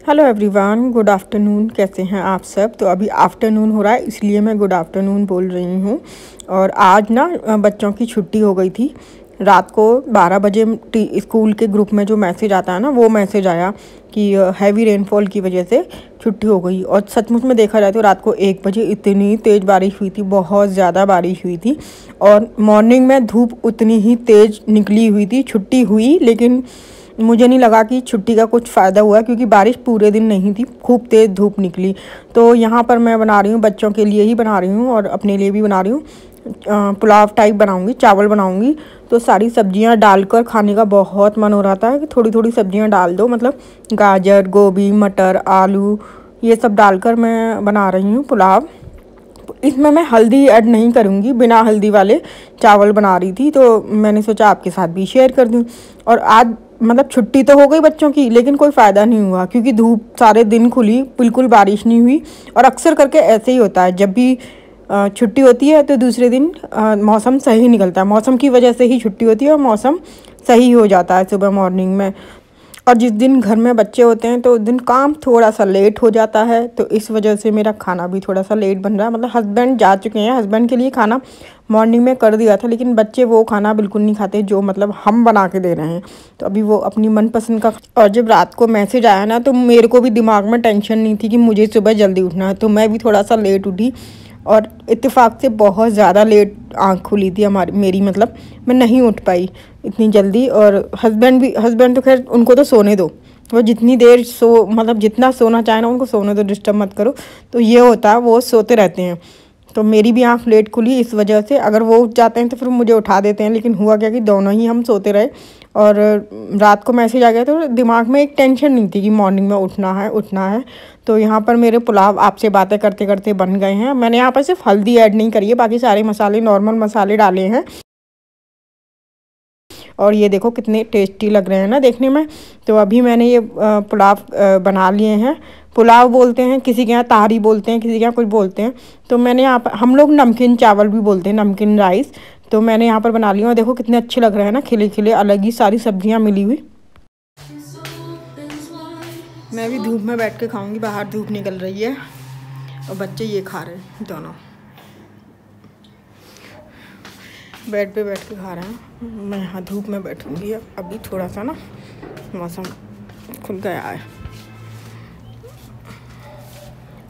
Hello everyone, good afternoon. कैसे हैं आप सब? तो अभी आफ्टरनून हो रहा है, इसलिए मैं गुड आफ्टरनून बोल रही हूँ। और आज ना बच्चों की छुट्टी हो गई थी। रात को 12 बजे स्कूल के ग्रुप में जो मैसेज आता है ना, वो मैसेज आया कि हैवी रेनफॉल की वजह से छुट्टी हो गई। और सचमुच में देखा जाए तो रात को 1 बजे इतनी तेज़ बारिश हुई थी, बहुत ज़्यादा बारिश हुई थी। और मॉर्निंग में धूप उतनी ही तेज़ निकली हुई थी। छुट्टी हुई, लेकिन मुझे नहीं लगा कि छुट्टी का कुछ फ़ायदा हुआ, क्योंकि बारिश पूरे दिन नहीं थी, खूब तेज़ धूप निकली। तो यहाँ पर मैं बना रही हूँ, बच्चों के लिए ही बना रही हूँ और अपने लिए भी बना रही हूँ। पुलाव टाइप बनाऊँगी, चावल बनाऊँगी। तो सारी सब्जियाँ डालकर खाने का बहुत मन हो रहा था कि थोड़ी थोड़ी सब्जियाँ डाल दो, मतलब गाजर, गोभी, मटर, आलू, ये सब डालकर मैं बना रही हूँ पुलाव। इसमें मैं हल्दी ऐड नहीं करूँगी, बिना हल्दी वाले चावल बना रही थी, तो मैंने सोचा आपके साथ भी शेयर कर दूँ। और आज मतलब छुट्टी तो हो गई बच्चों की, लेकिन कोई फ़ायदा नहीं हुआ, क्योंकि धूप सारे दिन खुली, बिल्कुल बारिश नहीं हुई। और अक्सर करके ऐसे ही होता है, जब भी छुट्टी होती है तो दूसरे दिन मौसम सही निकलता है। मौसम की वजह से ही छुट्टी होती है और मौसम सही हो जाता है सुबह मॉर्निंग में। और जिस दिन घर में बच्चे होते हैं तो उस दिन काम थोड़ा सा लेट हो जाता है, तो इस वजह से मेरा खाना भी थोड़ा सा लेट बन रहा है। मतलब हस्बैंड जा चुके हैं, हस्बैंड के लिए खाना मॉर्निंग में कर दिया था, लेकिन बच्चे वो खाना बिल्कुल नहीं खाते जो मतलब हम बना के दे रहे हैं। तो अभी वो अपनी मनपसंद का। और जब रात को मैसेज आया ना, तो मेरे को भी दिमाग में टेंशन नहीं थी कि मुझे सुबह जल्दी उठना है, तो मैं भी थोड़ा सा लेट उठी। और इत्तेफाक से बहुत ज़्यादा लेट आँख खुली थी मेरी, मतलब मैं नहीं उठ पाई इतनी जल्दी। और हस्बैंड तो खैर उनको तो सोने दो, वो जितनी देर मतलब जितना सोना चाहे ना उनको सोने दो, डिस्टर्ब मत करो। तो ये होता है, वो सोते रहते हैं। तो मेरी भी आँख लेट खुली इस वजह से। अगर वो उठ जाते हैं तो फिर मुझे उठा देते हैं, लेकिन हुआ क्या कि दोनों ही हम सोते रहे। और रात को मैसेज आ गया तो दिमाग में एक टेंशन नहीं थी कि मॉर्निंग में उठना है। तो यहाँ पर मेरे पुलाव आपसे बातें करते करते बन गए हैं। मैंने यहाँ पर सिर्फ हल्दी ऐड नहीं करी है, बाकी सारे मसाले, नॉर्मल मसाले डाले हैं। और ये देखो कितने टेस्टी लग रहे हैं ना देखने में। तो अभी मैंने ये पुलाव बना लिए हैं। पुलाव बोलते हैं, किसी के यहाँ तारी बोलते हैं, किसी के यहाँ कुछ बोलते हैं। तो मैंने यहाँ पर, हम लोग नमकीन चावल भी बोलते हैं, नमकीन राइस। तो मैंने यहाँ पर बना लिया। और देखो कितने अच्छे लग रहे हैं ना, खिले खिले, अलग ही सारी सब्जियाँ मिली हुई। मैं भी धूप में बैठ के खाऊंगी, बाहर धूप निकल रही है और बच्चे ये खा रहे हैं, दोनों बेड पे बैठ के खा रहे हैं। मैं यहाँ धूप में बैठूंगी। अभी थोड़ा सा ना मौसम खुल गया है।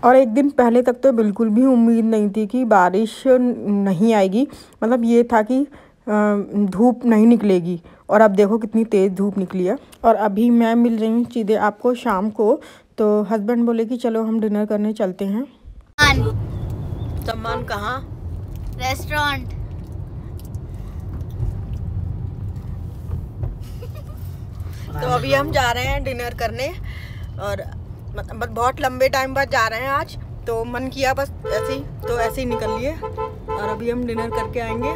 और एक दिन पहले तक तो बिल्कुल भी उम्मीद नहीं थी कि बारिश नहीं आएगी, मतलब ये था कि धूप नहीं निकलेगी। और अब देखो कितनी तेज़ धूप निकली है। और अभी मैं मिल रही हूँ सीधे आपको शाम को। तो हस्बैंड बोले कि चलो हम डिनर करने चलते हैं। सम्मान कहाँ? रेस्टोरेंट। तो अभी हम जा रहे हैं डिनर करने, और मतलब बहुत लंबे टाइम बाद जा रहे हैं आज। तो मन किया बस ऐसे ही, तो ऐसे ही निकल लिए। और अभी हम डिनर करके आएंगे।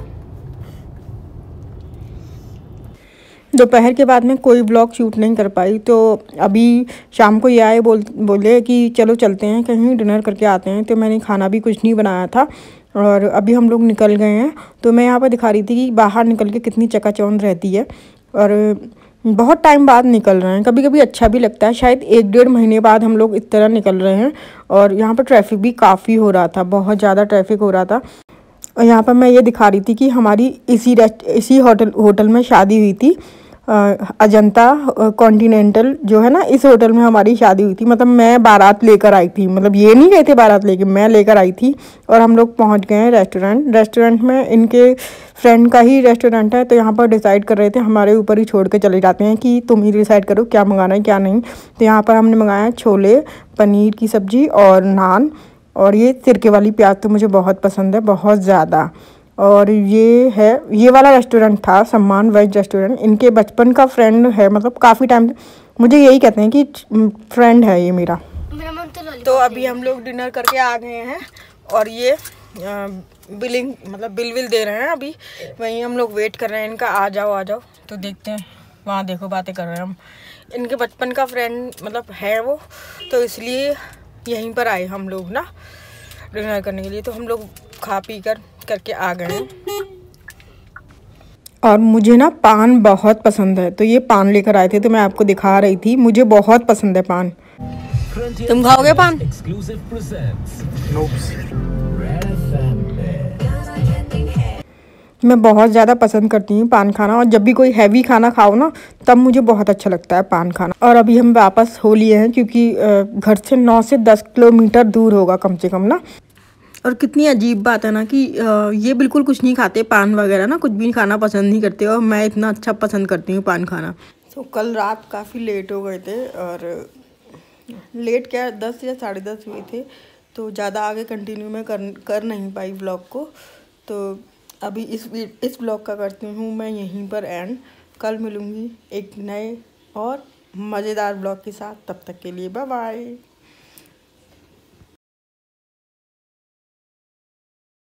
दोपहर के बाद में कोई ब्लॉग शूट नहीं कर पाई, तो अभी शाम को ये आए, बोले कि चलो चलते हैं कहीं डिनर करके आते हैं। तो मैंने खाना भी कुछ नहीं बनाया था और अभी हम लोग निकल गए हैं। तो मैं यहाँ पर दिखा रही थी कि बाहर निकल के कितनी चकाचौंध रहती है। और बहुत टाइम बाद निकल रहे हैं, कभी कभी अच्छा भी लगता है। शायद 1-1.5 महीने बाद हम लोग इस तरह निकल रहे हैं। और यहाँ पर ट्रैफिक भी काफ़ी हो रहा था, बहुत ज़्यादा ट्रैफिक हो रहा था। और यहाँ पर मैं ये दिखा रही थी कि हमारी इसी होटल में शादी हुई थी। अजंता कॉन्टिनेंटल जो है ना, इस होटल में हमारी शादी हुई थी। मतलब मैं बारात लेकर आई थी, मतलब ये नहीं गए थे बारात लेके, मैं लेकर आई थी। और हम लोग पहुंच गए हैं रेस्टोरेंट में। इनके फ्रेंड का ही रेस्टोरेंट है, तो यहाँ पर डिसाइड कर रहे थे, हमारे ऊपर ही छोड़ के चले जाते हैं कि तुम ही डिसाइड करो क्या मंगाना है क्या नहीं। तो यहाँ पर हमने मंगाया छोले, पनीर की सब्ज़ी और नान। और ये सिरके वाली प्याज तो मुझे बहुत पसंद है, बहुत ज़्यादा। और ये वाला रेस्टोरेंट था सम्मान वेज रेस्टोरेंट। इनके बचपन का फ्रेंड है, मतलब काफ़ी टाइम, मुझे यही कहते हैं कि फ्रेंड है ये मेरा। तो अभी हम लोग डिनर करके आ गए हैं और ये बिलिंग मतलब बिल दे रहे हैं। अभी वहीं हम लोग वेट कर रहे हैं इनका, आ जाओ। तो देखते हैं, वहाँ देखो बातें कर रहे हैं हम। इनके बचपन का फ्रेंड मतलब है वो, तो इसलिए यहीं पर आए हम लोग ना डिनर करने के लिए। तो हम लोग खा पी करके आ गए हैं। और मुझे ना पान बहुत पसंद है, तो ये पान लेकर आए थे, तो मैं आपको दिखा रही थी। मुझे बहुत पसंद है पान। तुम खाओगे पान? मैं बहुत ज़्यादा पसंद करती हूँ पान खाना, और जब भी कोई हैवी खाना खाओ ना तब मुझे बहुत अच्छा लगता है पान खाना। और अभी हम वापस हो लिए हैं क्योंकि घर से 9 से 10 किलोमीटर दूर होगा कम से कम ना। और कितनी अजीब बात है ना कि ये बिल्कुल कुछ नहीं खाते पान वगैरह ना, कुछ भी खाना पसंद नहीं करते, और मैं इतना अच्छा पसंद करती हूँ पान खाना। तो कल रात काफ़ी लेट हो गए थे, और लेट क्या 10 या 10:30 हुए थे, तो ज़्यादा आगे कंटिन्यू मैं कर नहीं पाई व्लॉग को। तो अभी इस व्लॉग का करती हूँ मैं यहीं पर एंड। कल मिलूँगी एक नए और मज़ेदार व्लॉग के साथ, तब तक के लिए बाय बाय।